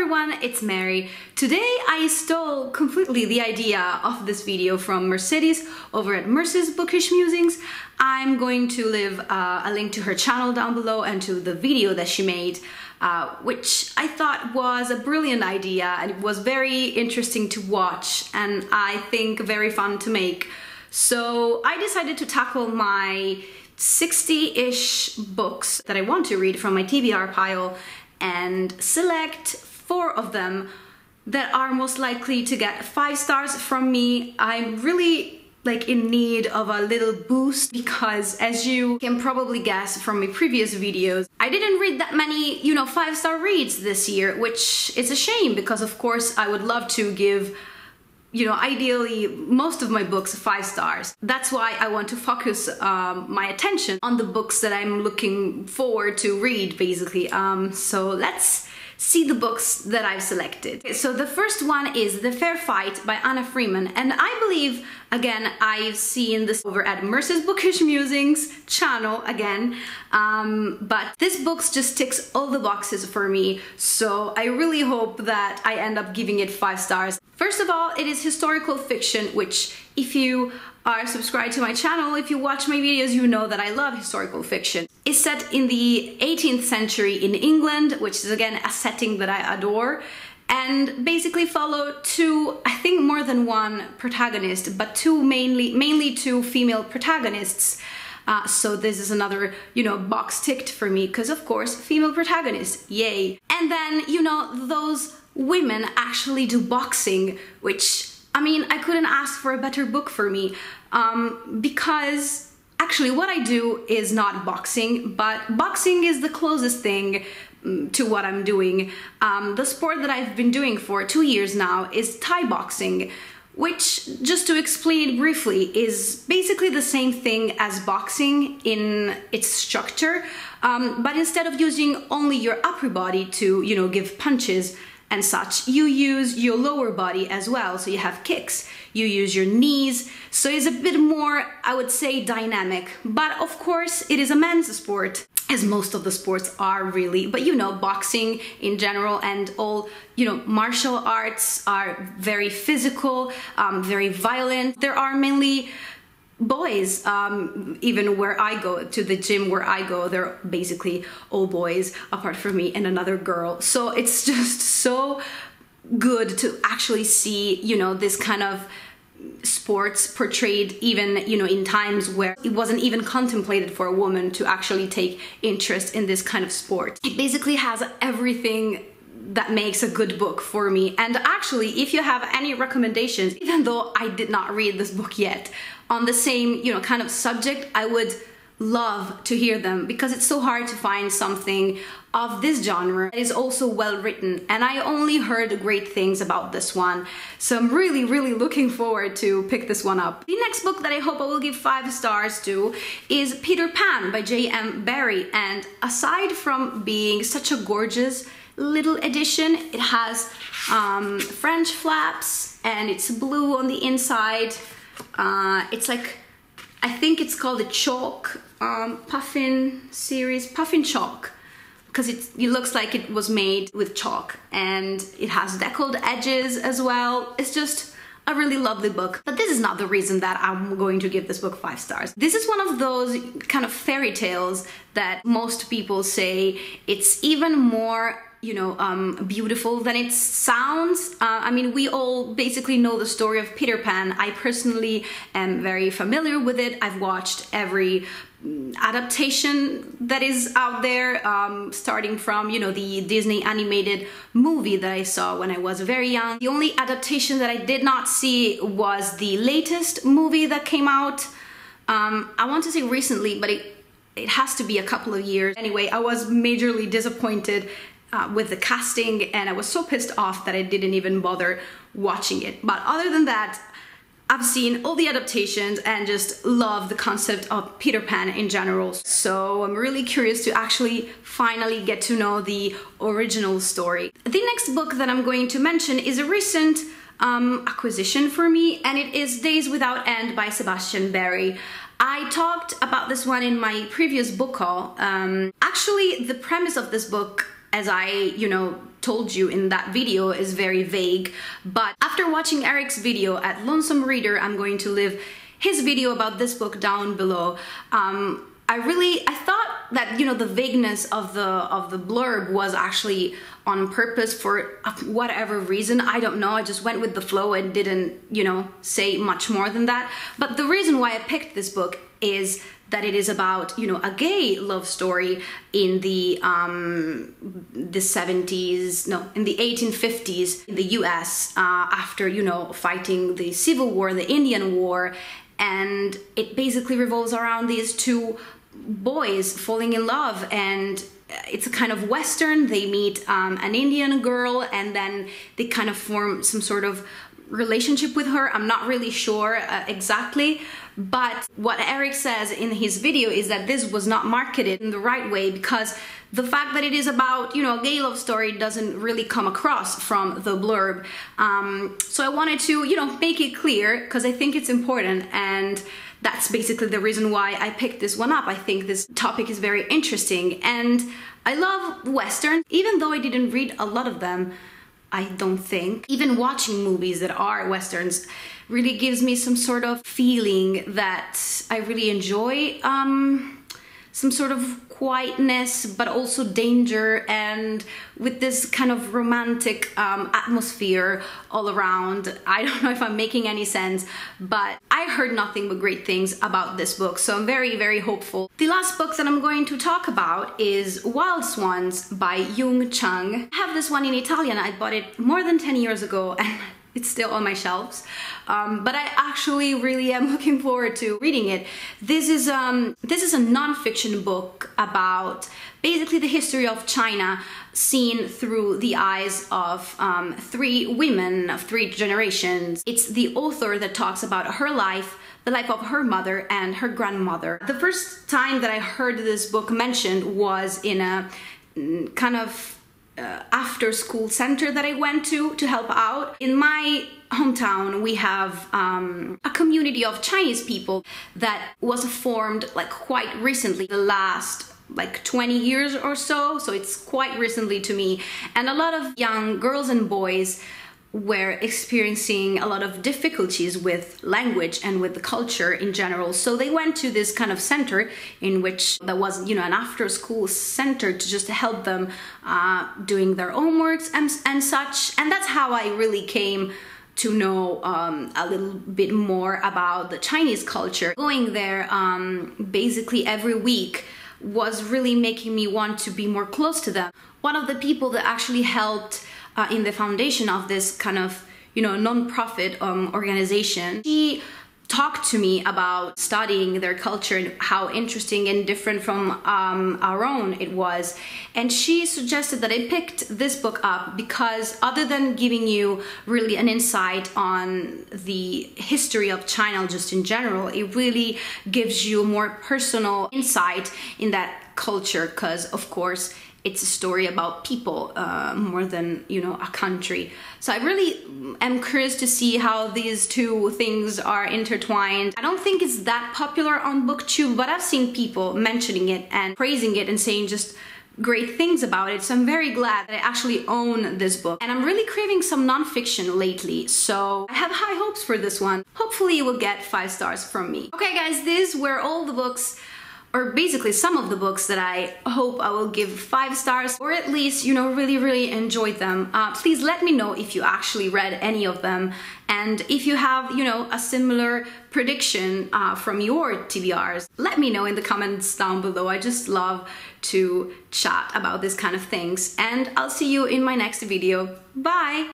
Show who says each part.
Speaker 1: everyone, it's Mary. Today I stole completely the idea of this video from Mercedes over at Merce's Bookish Musings. I'm going to leave a link to her channel down below and to the video that she made, which I thought was a brilliant idea, and it was very interesting to watch and I think very fun to make. So I decided to tackle my 60-ish books that I want to read from my TBR pile and select 4 of them that are most likely to get 5 stars from me. I'm really in need of a little boost because, as you can probably guess from my previous videos, I didn't read that many, 5-star reads this year, which is a shame because of course I would love to give ideally most of my books 5 stars. That's why I want to focus my attention on the books that I'm looking forward to read, basically. So let's see the books that I've selected. So the first one is The Fair Fight by Anna Freeman, and I believe, again, I've seen this over at Merce's Bookish Musings channel again, but this book just ticks all the boxes for me, so I really hope that I end up giving it 5 stars. First of all, it is historical fiction, which if you are subscribed to my channel, if you watch my videos, you know that I love historical fiction. It's set in the 18th century in England, which is again a setting that I adore, and basically follow two, I think more than one protagonist, but mainly 2 female protagonists. So this is another, box ticked for me, because of course, female protagonists, yay. And then, those women actually do boxing, which, I couldn't ask for a better book for me, because actually what I do is not boxing, but boxing is the closest thing to what I'm doing. The sport that I've been doing for 2 years now is Thai boxing, which, just to explain it briefly, is basically the same thing as boxing in its structure, but instead of using only your upper body to, give punches and such, you use your lower body as well. So you have kicks, you use your knees, so it's a bit more, I would say, dynamic. But of course, it is a men's sport, as most of the sports are really. But boxing in general and all, martial arts are very physical, very violent. There are mainly boys, even where I go, to the gym where I go, they're basically all boys apart from me and another girl. So it's just so good to actually see, this kind of sports portrayed even, in times where it wasn't even contemplated for a woman to actually take interest in this kind of sport. It basically has everything that makes a good book for me. And actually, if you have any recommendations, even though I did not read this book yet, on the same, kind of subject, I would love to hear them, because it's so hard to find something of this genre that is also well written, and I only heard great things about this one, so I'm really looking forward to pick this one up. The next book that I hope I will give 5 stars to is Peter Pan by J.M. Barrie, and aside from being such a gorgeous little edition, it has French flaps and it's blue on the inside. It's like, I think it's called the chalk puffin series, puffin chalk, because it looks like it was made with chalk, and it has deckled edges as well. It's just a really lovely book. But this is not the reason that I'm going to give this book 5 stars. This is one of those kind of fairy tales that most people say it's even more beautiful than it sounds. We all basically know the story of Peter Pan. I personally am very familiar with it. I've watched every adaptation that is out there, starting from, the Disney animated movie that I saw when I was very young. The only adaptation that I did not see was the latest movie that came out. I want to say recently, but it has to be a couple of years. Anyway, I was majorly disappointed with the casting, and I was so pissed off that I didn't even bother watching it. But other than that, I've seen all the adaptations and just love the concept of Peter Pan in general. So I'm really curious to actually finally get to know the original story. The next book that I'm going to mention is a recent acquisition for me, and it is Days Without End by Sebastian Barrie. I talked about this one in my previous book haul. Actually, the premise of this book, as I, told you in that video is very vague, but after watching Eric's video at Lonesome Reader, I'm going to leave his video about this book down below. I thought that, you know, the vagueness of the blurb was actually on purpose for whatever reason. I don't know, I just went with the flow and didn't, you know, say much more than that. But the reason why I picked this book is that it is about, you know, a gay love story in the 70s, no, in the 1850s in the US, after, you know, fighting the Civil War, the Indian War, and it basically revolves around these two boys falling in love, and it's a kind of Western. They meet an Indian girl, and then they kind of form some sort of relationship with her. I'm not really sure exactly, but what Eric says in his video is that this was not marketed in the right way, because the fact that it is about, you know, a gay love story doesn't really come across from the blurb. So I wanted to, you know, make it clear, because I think it's important, and that's basically the reason why I picked this one up. I think this topic is very interesting, and I love Western, even though I didn't read a lot of them. I don't think. Even watching movies that are Westerns really gives me some sort of feeling that I really enjoy, some sort of quietness, but also danger, and with this kind of romantic atmosphere all around. I don't know if I'm making any sense, but I heard nothing but great things about this book, so I'm very, very hopeful. The last book that I'm going to talk about is Wild Swans by Chang. I have this one in Italian. I bought it more than 10 years ago, and it's still on my shelves, but I actually really am looking forward to reading it. This is a non-fiction book about basically the history of China seen through the eyes of three women of three generations. It's the author that talks about her life, the life of her mother and her grandmother. The first time that I heard this book mentioned was in a kind of after school center that I went to help out. In my hometown, we have a community of Chinese people that was formed like quite recently, the last like 20 years or so, so it's quite recently to me, and a lot of young girls and boys were experiencing a lot of difficulties with language and with the culture in general. So they went to this kind of center in which there was, you know, an after-school center to just help them doing their homeworks and such. And that's how I really came to know a little bit more about the Chinese culture. Going there basically every week was really making me want to be more close to them. One of the people that actually helped in the foundation of this kind of, you know, non-profit organization, she talked to me about studying their culture and how interesting and different from our own it was. And she suggested that I picked this book up because, other than giving you really an insight on the history of China just in general, it really gives you a more personal insight in that culture, because of course it's a story about people more than, you know, a country. So I really am curious to see how these two things are intertwined. I don't think it's that popular on BookTube, but I've seen people mentioning it and praising it and saying just great things about it. So I'm very glad that I actually own this book. And I'm really craving some non-fiction lately, so I have high hopes for this one. Hopefully you will get 5 stars from me. Okay guys, these were all the books, or basically some of the books that I hope I will give 5 stars, or at least, you know, really enjoyed them. Please let me know if you actually read any of them, and if you have, you know, a similar prediction from your TBRs, let me know in the comments down below. I just love to chat about this kind of things, and I'll see you in my next video. Bye!